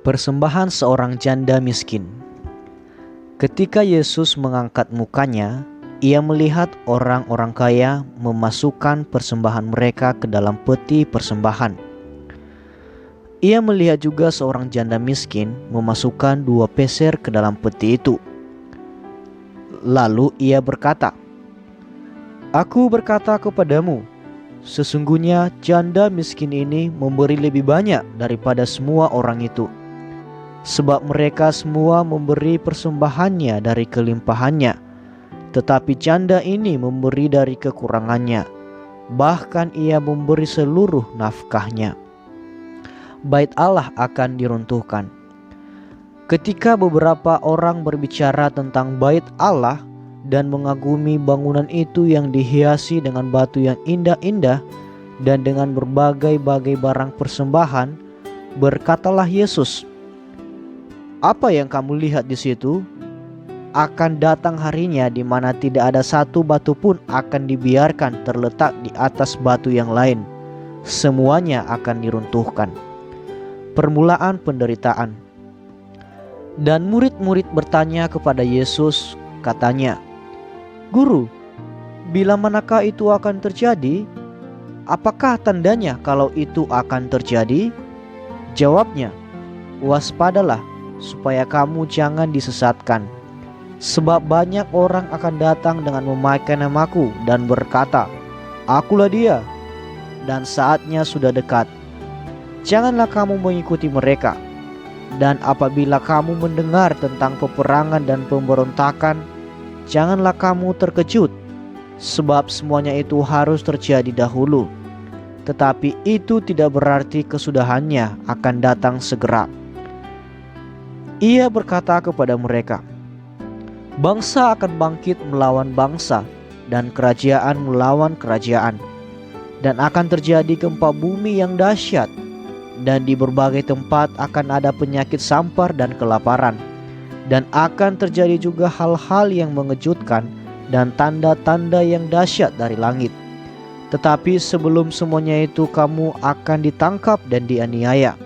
Persembahan seorang janda miskin. Ketika Yesus mengangkat mukanya, ia melihat orang-orang kaya memasukkan persembahan mereka ke dalam peti persembahan. Ia melihat juga seorang janda miskin memasukkan 2 peser ke dalam peti itu. Lalu ia berkata, "Aku berkata kepadamu, sesungguhnya janda miskin ini memberi lebih banyak daripada semua orang itu. Sebab mereka semua memberi persembahannya dari kelimpahannya, tetapi janda ini memberi dari kekurangannya, bahkan ia memberi seluruh nafkahnya." Bait Allah akan diruntuhkan. Ketika beberapa orang berbicara tentang bait Allah dan mengagumi bangunan itu yang dihiasi dengan batu yang indah-indah dan dengan berbagai-bagai barang persembahan, berkatalah Yesus, "Apa yang kamu lihat di situ? Akan datang harinya di mana tidak ada satu batu pun akan dibiarkan terletak di atas batu yang lain. Semuanya akan diruntuhkan." Permulaan penderitaan. Dan murid-murid bertanya kepada Yesus, katanya, "Guru, bila manakah itu akan terjadi? Apakah tandanya kalau itu akan terjadi?" Jawabnya, "Waspadalah, supaya kamu jangan disesatkan. Sebab banyak orang akan datang dengan memakai namaku dan berkata, 'Akulah dia,' dan saatnya sudah dekat. Janganlah kamu mengikuti mereka. Dan apabila kamu mendengar tentang peperangan dan pemberontakan, janganlah kamu terkejut, sebab semuanya itu harus terjadi dahulu. Tetapi itu tidak berarti kesudahannya akan datang segera." Ia berkata kepada mereka, "Bangsa akan bangkit melawan bangsa, dan kerajaan melawan kerajaan. Dan akan terjadi gempa bumi yang dahsyat, dan di berbagai tempat akan ada penyakit sampar dan kelaparan. Dan akan terjadi juga hal-hal yang mengejutkan dan tanda-tanda yang dahsyat dari langit. Tetapi sebelum semuanya itu kamu akan ditangkap dan dianiaya.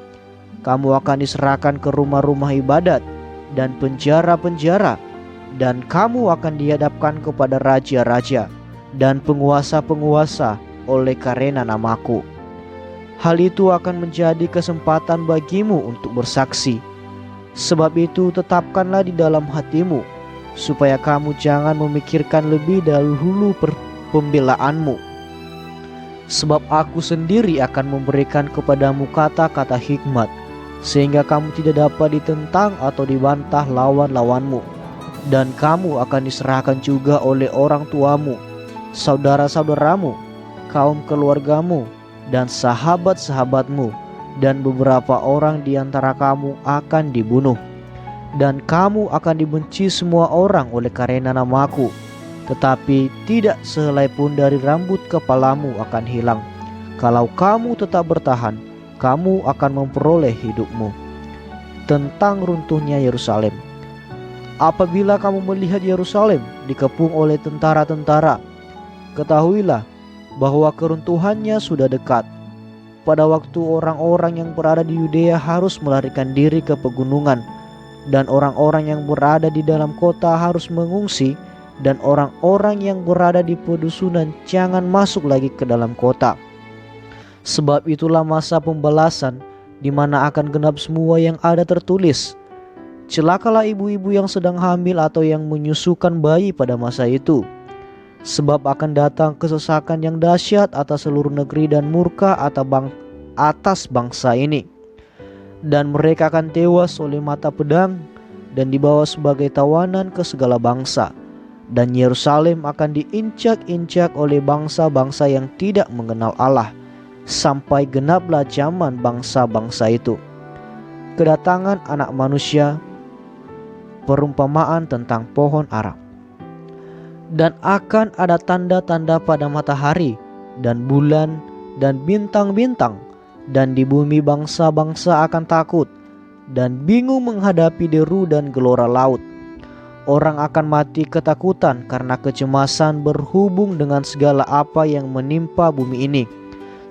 Kamu akan diserahkan ke rumah-rumah ibadat dan penjara-penjara, dan kamu akan dihadapkan kepada raja-raja dan penguasa-penguasa oleh karena namaku. Hal itu akan menjadi kesempatan bagimu untuk bersaksi. Sebab itu tetapkanlah di dalam hatimu, supaya kamu jangan memikirkan lebih dahulu pembelaanmu. Sebab aku sendiri akan memberikan kepadamu kata-kata hikmat, sehingga kamu tidak dapat ditentang atau dibantah lawan-lawanmu. Dan kamu akan diserahkan juga oleh orang tuamu, saudara-saudaramu, kaum keluargamu, dan sahabat-sahabatmu, dan beberapa orang di antara kamu akan dibunuh. Dan kamu akan dibenci semua orang oleh karena namaku, tetapi tidak sehelai pun dari rambut kepalamu akan hilang. Kalau kamu tetap bertahan, kamu akan memperoleh hidupmu. Tentang runtuhnya Yerusalem. Apabila kamu melihat Yerusalem dikepung oleh tentara-tentara, ketahuilah bahwa keruntuhannya sudah dekat. Pada waktu orang-orang yang berada di Yudea harus melarikan diri ke pegunungan, dan orang-orang yang berada di dalam kota harus mengungsi, dan orang-orang yang berada di pedusunan jangan masuk lagi ke dalam kota. Sebab itulah masa pembalasan, di mana akan genap semua yang ada tertulis. Celakalah ibu-ibu yang sedang hamil atau yang menyusukan bayi pada masa itu. Sebab akan datang kesesakan yang dahsyat atas seluruh negeri dan murka atas bangsa ini. Dan mereka akan tewas oleh mata pedang dan dibawa sebagai tawanan ke segala bangsa. Dan Yerusalem akan diinjak-injak oleh bangsa-bangsa yang tidak mengenal Allah, sampai genaplah zaman bangsa-bangsa itu. Kedatangan Anak Manusia. Perumpamaan tentang pohon ara. Dan akan ada tanda-tanda pada matahari dan bulan dan bintang-bintang, dan di bumi bangsa-bangsa akan takut dan bingung menghadapi deru dan gelora laut. Orang akan mati ketakutan karena kecemasan berhubung dengan segala apa yang menimpa bumi ini.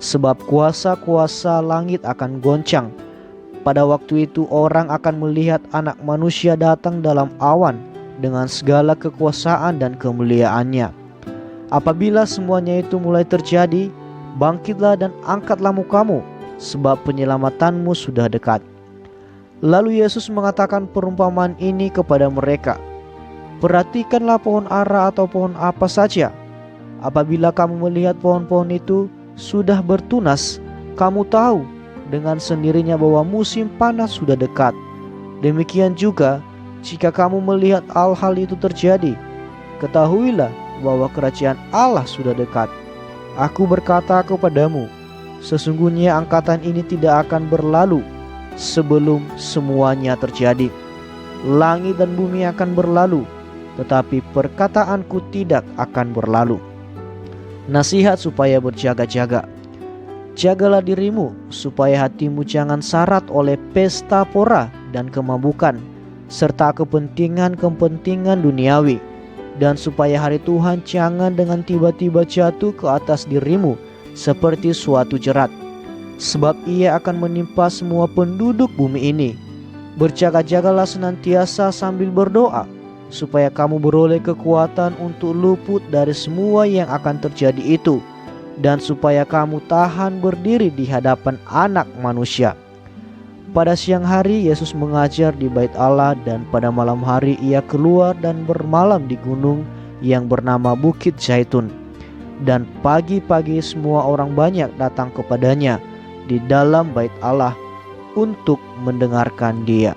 Sebab kuasa-kuasa langit akan goncang. pada waktu itu orang akan melihat Anak Manusia datang dalam awan dengan segala kekuasaan dan kemuliaannya. Apabila semuanya itu mulai terjadi, bangkitlah dan angkatlah mukamu, sebab penyelamatanmu sudah dekat." Lalu Yesus mengatakan perumpamaan ini kepada mereka, "Perhatikanlah pohon ara atau pohon apa saja. Apabila kamu melihat pohon-pohon itu sudah bertunas, kamu tahu dengan sendirinya bahwa musim panas sudah dekat. Demikian juga, jika kamu melihat hal-hal itu terjadi, ketahuilah bahwa kerajaan Allah sudah dekat. Aku berkata kepadamu, sesungguhnya angkatan ini tidak akan berlalu sebelum semuanya terjadi. Langit dan bumi akan berlalu, tetapi perkataanku tidak akan berlalu." Nasihat supaya berjaga-jaga. Jagalah dirimu supaya hatimu jangan syarat oleh pesta pora dan kemabukan, serta kepentingan-kepentingan duniawi, dan supaya hari Tuhan jangan dengan tiba-tiba jatuh ke atas dirimu seperti suatu jerat, sebab ia akan menimpa semua penduduk bumi ini. Berjaga-jagalah senantiasa sambil berdoa, supaya kamu beroleh kekuatan untuk luput dari semua yang akan terjadi itu, dan supaya kamu tahan berdiri di hadapan Anak Manusia. Pada siang hari Yesus mengajar di Bait Allah, dan pada malam hari ia keluar dan bermalam di gunung yang bernama Bukit Zaitun. Dan pagi-pagi semua orang banyak datang kepadanya di dalam Bait Allah untuk mendengarkan Dia.